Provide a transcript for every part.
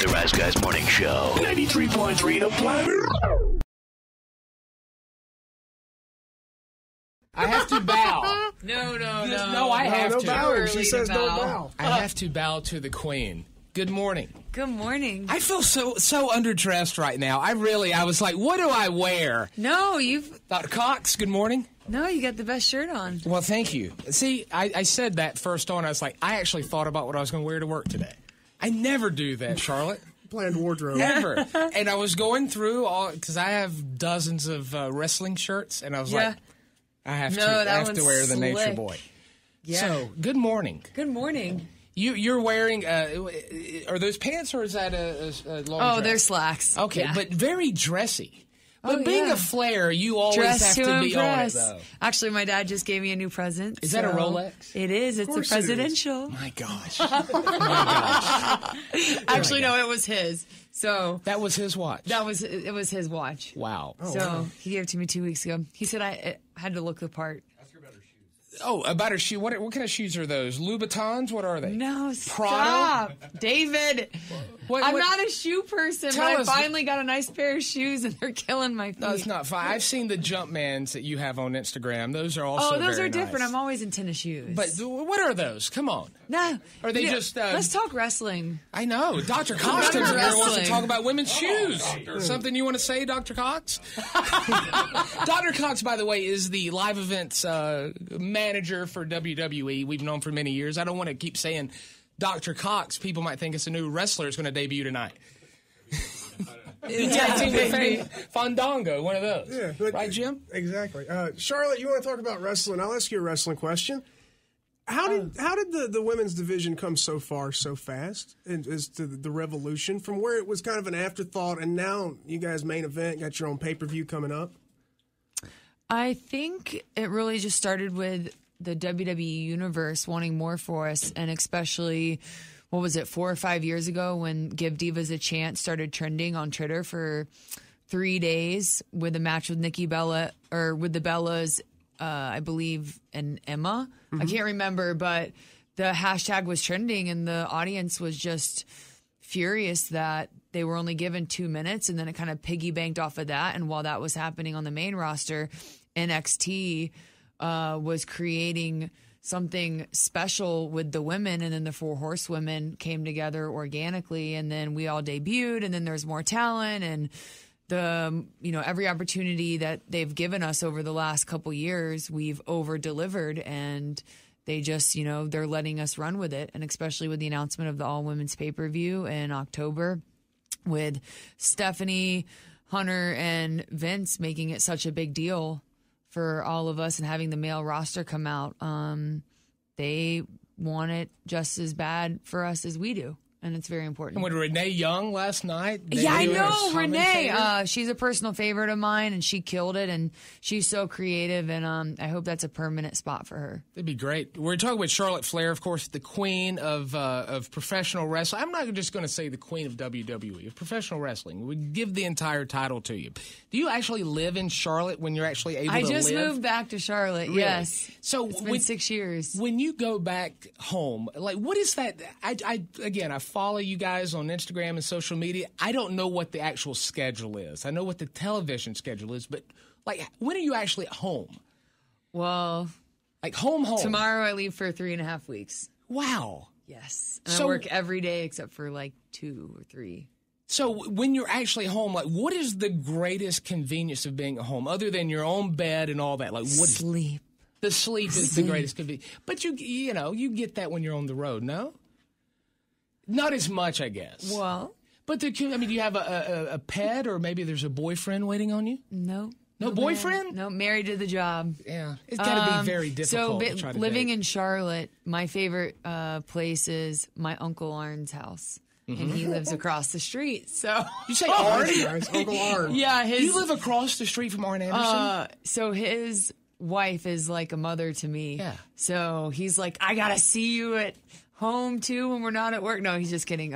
The Rise Guys Morning Show. 93.3 The Planet. I have to bow. No, I have to. Bowing. She says don't bow. I have to bow to the Queen. Good morning. Good morning. I feel so underdressed right now. I was like, what do I wear? No, Dr. Cox, good morning. No, you got the best shirt on. Well, thank you. See, I said that first on. I was like, I actually thought about what I was going to wear to work today. I never do that, Charlotte. Planned wardrobe. Never. And I was going through all, because I have dozens of wrestling shirts, and I was like, I have to wear the Nature Boy. Yeah. So, good morning. Good morning. You're wearing, are those pants or is that a long dress? They're slacks. Okay, yeah. but very dressy. But being a Flair, you always have to be on it, though. Actually, my dad just gave me a new present. Is that a Rolex? It is. It's a presidential. My gosh. Actually, no, it was his. So that was his watch. It was his watch. Wow. He gave it to me 2 weeks ago. He said I had to look the part. Oh, about her shoe. What kind of shoes are those? Louboutins? What are they? No, Prada? stop. David. I'm not a shoe person, but I finally got a nice pair of shoes, and they're killing my feet. No, it's not fine. I've seen the Jumpmans that you have on Instagram. Those are also those very are different. nice. I'm always in tennis shoes. But what are those? Come on. No. Are they just... let's talk wrestling. I know. Dr. Cox comes in here and wants to talk about women's shoes. Something you want to say, Dr. Cox? Dr. Cox, by the way, is the live events manager for WWE. We've known for many years. I don't want to keep saying Dr. Cox. People might think it's a new wrestler is going to debut tonight. Fandango, one of those. Yeah, right, Jim? Exactly. Charlotte, you want to talk about wrestling? I'll ask you a wrestling question. How did the women's division come so far so fast as to the revolution from where it was kind of an afterthought and now you guys main event, got your own pay-per-view coming up? I think it really just started with the WWE Universe wanting more for us, and especially, 4 or 5 years ago when Give Divas a Chance started trending on Twitter for 3 days with a match with Nikki Bella, or with the Bellas, I believe, and Emma. Mm-hmm. I can't remember, but the hashtag was trending and the audience was just furious that they were only given 2 minutes, and then it kind of piggy-banked off of that. And while that was happening on the main roster, NXT was creating something special with the women, and then the 4 horsewomen came together organically, and then we all debuted, and then there's more talent, and every opportunity that they've given us over the last couple years, we've over-delivered, and they just, they're letting us run with it. And especially with the announcement of the all-women's pay-per-view in October with Stephanie, Hunter, and Vince making it such a big deal for all of us and having the male roster come out. They want it just as bad for us as we do. And it's very important. And with Renee Young last night? I know, Renee. She's a personal favorite of mine, and she killed it, and she's so creative, and I hope that's a permanent spot for her. That'd be great. We're talking with Charlotte Flair, of course, the queen of professional wrestling. I'm not just going to say the queen of WWE, of professional wrestling. We give the entire title to you. Do you actually live in Charlotte when you're actually able to live? I just moved back to Charlotte, really? Yes. So it's been 6 years. When you go back home, like, what is that? I follow you guys on Instagram and social media. I don't know what the actual schedule is. I know what the television schedule is, but like, when are you actually at home? Well, like home. Tomorrow I leave for 3.5 weeks. Wow. Yes. And I work every day except for like 2 or 3. So when you're actually home, like, what is the greatest convenience of being at home other than your own bed and all that? Like, what? Sleep. The sleep is the greatest convenience. But you get that when you're on the road, no? Not as much, I guess. Well, but do you have a pet, or maybe there's a boyfriend waiting on you? No. No boyfriend? No, married to the job. Yeah, it's got to be very difficult to try to living date. in Charlotte, my favorite place is my Uncle Arn's house. Mm-hmm. And he lives across the street. So you say Arn? Uncle Arn. Yeah, you live across the street from Arn Anderson? So his wife is like a mother to me. Yeah. So he's like, I gotta see you at home too when we're not at work. No, he's just kidding.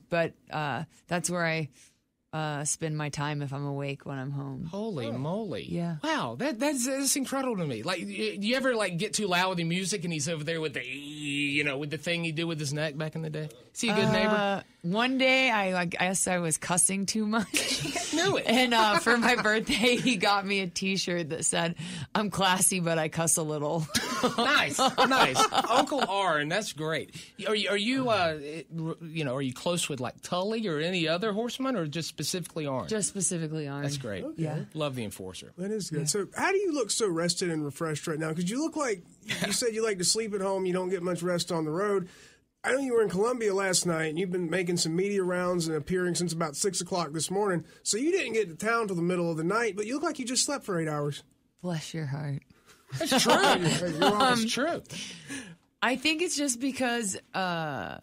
But that's where I spend my time if I'm awake when I'm home. Holy moly! Yeah. Wow, that's incredible to me. Like, do you ever like get too loud with the music and he's over there with the with the thing he did with his neck back in the day? Is he a good neighbor? One day, I guess I was cussing too much. Knew it. And for my birthday, he got me a T-shirt that said, "I'm classy, but I cuss a little." Nice. Uncle Arn, that's great. Are you are you close with like Tully or any other horseman, or just specifically Arn? Just specifically Arn. That's great. Okay. Yeah. Love the enforcer. That is good. So how do you look so rested and refreshed right now? Because you look like you said you like to sleep at home. You don't get much rest on the road. I know you were in Columbia last night, and you've been making some media rounds and appearing since about 6 o'clock this morning. So you didn't get to town till the middle of the night, but you look like you just slept for 8 hours. Bless your heart. That's true. That's true. I think it's just because I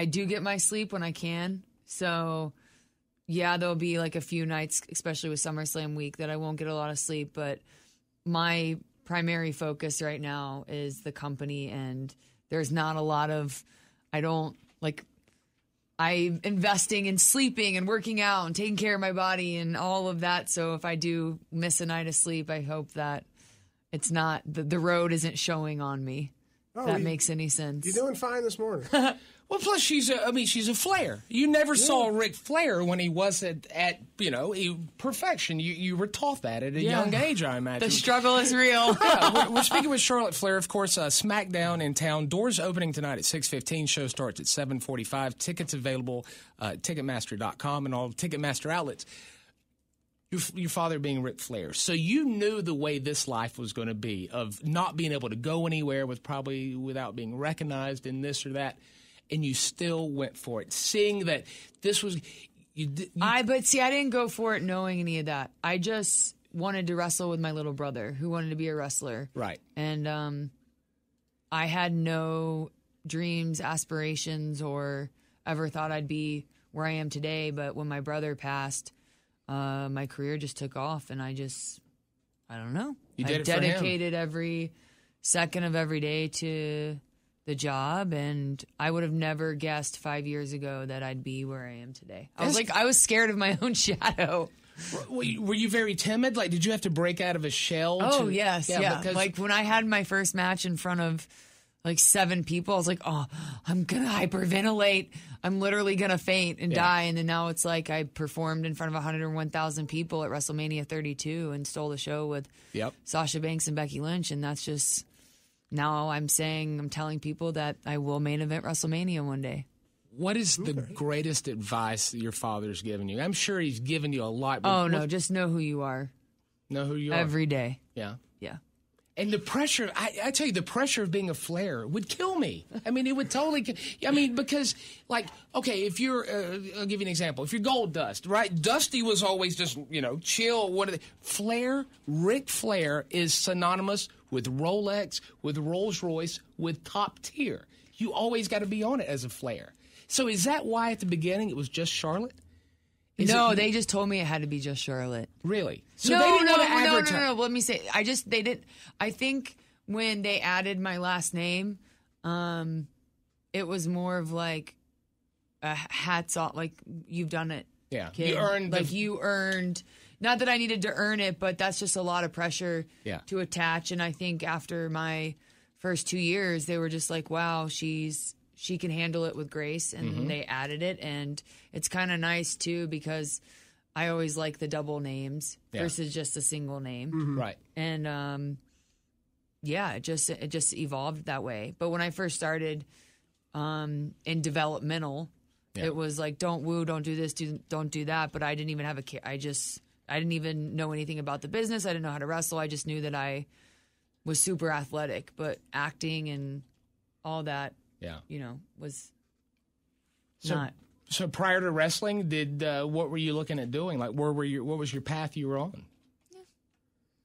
do get my sleep when I can. So, yeah, there'll be like a few nights, especially with SummerSlam week, that I won't get a lot of sleep. But my primary focus right now is the company, and there's not a lot of, I'm investing in sleeping and working out and taking care of my body and all of that. So if I do miss a night of sleep, I hope that it's not, the road isn't showing on me. If that makes any sense. You're doing fine this morning. Well, plus she's a Flair. You never saw Ric Flair when he was at perfection. You were taught that at a young age, I imagine. The struggle is real. Yeah, we're speaking with Charlotte Flair, of course. Smackdown in town. Doors opening tonight at 6:15. Show starts at 7:45. Tickets available at Ticketmaster.com and all Ticketmaster outlets. Your father being Ric Flair, so you knew the way this life was going to be, of not being able to go anywhere without being recognized in this or that. And you still went for it, seeing that this was. I didn't go for it knowing any of that. I just wanted to wrestle with my little brother, who wanted to be a wrestler. Right. And I had no dreams, aspirations, or ever thought I'd be where I am today. But when my brother passed, my career just took off, and I don't know. You did I it for him. dedicated every second of every day to the job, and I would have never guessed 5 years ago that I'd be where I am today. I was scared of my own shadow. Were you very timid? Like, did you have to break out of a shell? Oh, yes. Yeah. Because like, when I had my first match in front of like 7 people, I was like, oh, I'm going to hyperventilate. I'm literally going to faint and die. And then now it's like I performed in front of 101,000 people at WrestleMania 32 and stole the show with Sasha Banks and Becky Lynch. And that's just... Now I'm telling people that I will main event WrestleMania one day. What is the greatest advice that your father's given you? I'm sure he's given you a lot. But just know who you are. Know who you are. Every day. Yeah. Yeah. And the pressure, I tell you, the pressure of being a Flair would kill me. I mean, it would totally, because, like, okay, if you're, I'll give you an example. If you're Gold Dust, right? Dusty was always just, chill. Flair, Ric Flair is synonymous with Rolex, with Rolls Royce, with top tier. You always got to be on it as a Flair. So is that why at the beginning it was just Charlotte? They just told me it had to be just Charlotte. Really? So they didn't want to advertise. No. Let me say, they didn't. I think when they added my last name, it was more of like a hats off, like you've done it. Yeah, kid. You earned. Not that I needed to earn it, but that's just a lot of pressure to attach. And I think after my first 2 years, they were just like, wow, she can handle it with grace. And they added it. And it's kind of nice, too, because I always like the double names versus just a single name. Mm-hmm. Right. And, it just evolved that way. But when I first started in developmental, it was like, don't woo, don't do this, don't do that. But I didn't even have I didn't even know anything about the business. I didn't know how to wrestle. I just knew that I was super athletic, but acting and all that, was not. So prior to wrestling, what were you looking at doing? Like, what was your path you were on?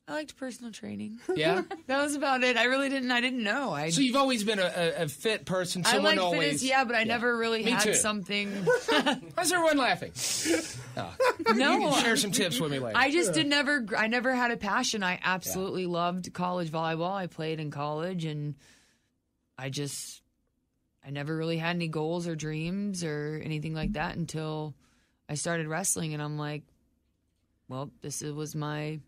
I liked personal training. Yeah? That was about it. I didn't know. So you've always been a fit person. I like fitness, but I never really had something. Why's everyone laughing? No. You can share some tips with me later. I never had a passion. I absolutely loved college volleyball. I played in college, and I never really had any goals or dreams or anything like that until I started wrestling, and I'm like, well, was my,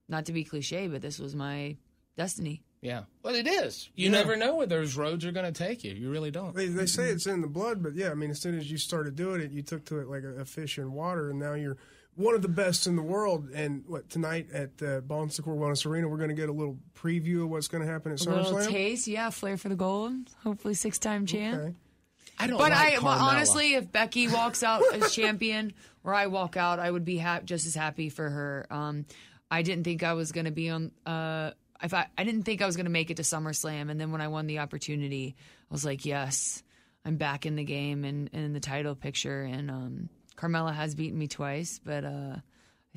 not to be cliche, but this was my destiny. Yeah. Well, it is. You never know where those roads are going to take you. You really don't. They say it's in the blood, but yeah, I mean, as soon as you started doing it, you took to it like a fish in water, and now you're one of the best in the world. And tonight at Bon Secours Wellness Arena, we're going to get a little preview of what's going to happen at SummerSlam. A little taste, yeah. Flair for the gold. Hopefully 6-time champ. Okay. I don't But like Carmella. honestly, if Becky walks out as champion or I walk out, I would be just as happy for her. I didn't think I was going to be on. I didn't think I was going to make it to SummerSlam, and then when I won the opportunity, I was like, yes, I'm back in the game and in the title picture. And Carmella has beaten me twice, but I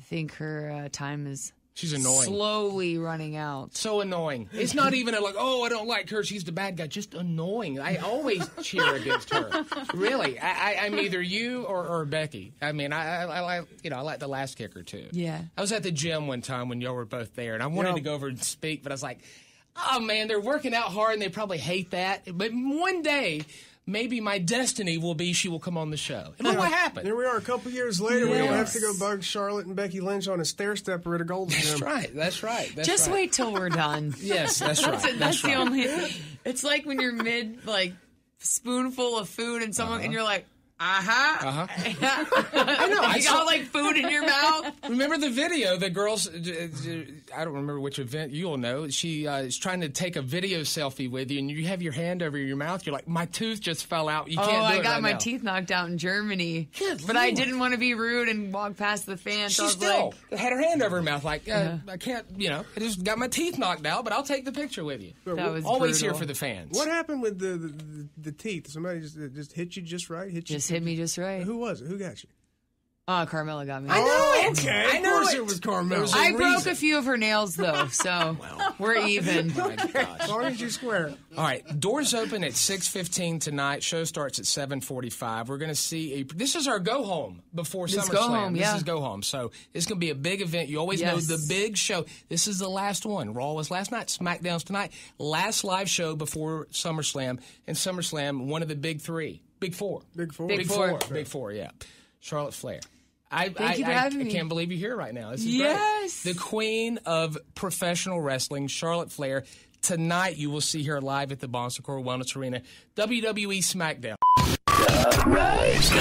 think her time is. She's annoying. Slowly running out. So annoying. It's not even like, oh, I don't like her. She's the bad guy. Just annoying. I always cheer against her. Really. I'm either you or Becky. I mean, I like the last kicker too. Yeah. I was at the gym one time when y'all were both there, and I wanted to go over and speak, but I was like, oh man, they're working out hard, and they probably hate that. But one day, maybe my destiny will be she will come on the show. And look what happened. Here we are a couple years later. We don't have to go bug Charlotte and Becky Lynch on a stair-stepper at a Gold's Gym. That's right. Just wait till we're done. Yes, that's right. That's the only. It's like when you're mid spoonful of food and someone and you're like, I know. I got like food in your mouth. Remember the video? The girls, I don't remember which event. You'll know. She is trying to take a video selfie with you, and you have your hand over your mouth. You're like, my tooth just fell out. You can't do it. I got right my now. Teeth knocked out in Germany. Good but Lord. I didn't want to be rude and walk past the fan. So She still had her hand over her mouth, like, Yeah. I can't, I just got my teeth knocked out, but I'll take the picture with you. That was Always brutal. here for the fans. What happened with the teeth? Somebody just hit you just right? Just hit me just right. Who was it? Who got you? Carmella got me. I know it. Okay. I know Of course it. it was Carmella. There's a I broke reason. a few of her nails, though, so we're even. My gosh. As long as you square. All right, doors open at 6:15 tonight. Show starts at 7:45. We're going to see this is our go home before This SummerSlam. go home, This yeah. is go home. So it's going to be a big event. You always know Yes. the big show. This is the last one. Raw was last night. Smackdown's tonight. Last live show before SummerSlam. And SummerSlam, one of the big three. Big four. Big four. Big four. Big four, yeah. Charlotte Flair. I you for having me. can't believe you're here right now. This is Yes. great. The queen of professional wrestling, Charlotte Flair. Tonight, you will see her live at the Bon Secours Wellness Arena. WWE Smackdown. Guys.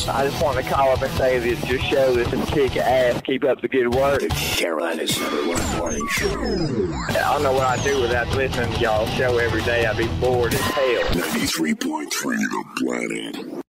I just want to call up and say that your show is some kick ass. Keep up the good work. Carolina's #1 morning show. I don't know what I'd do without listening to y'all's show every day. I'd be bored as hell. 93.3 The Planet.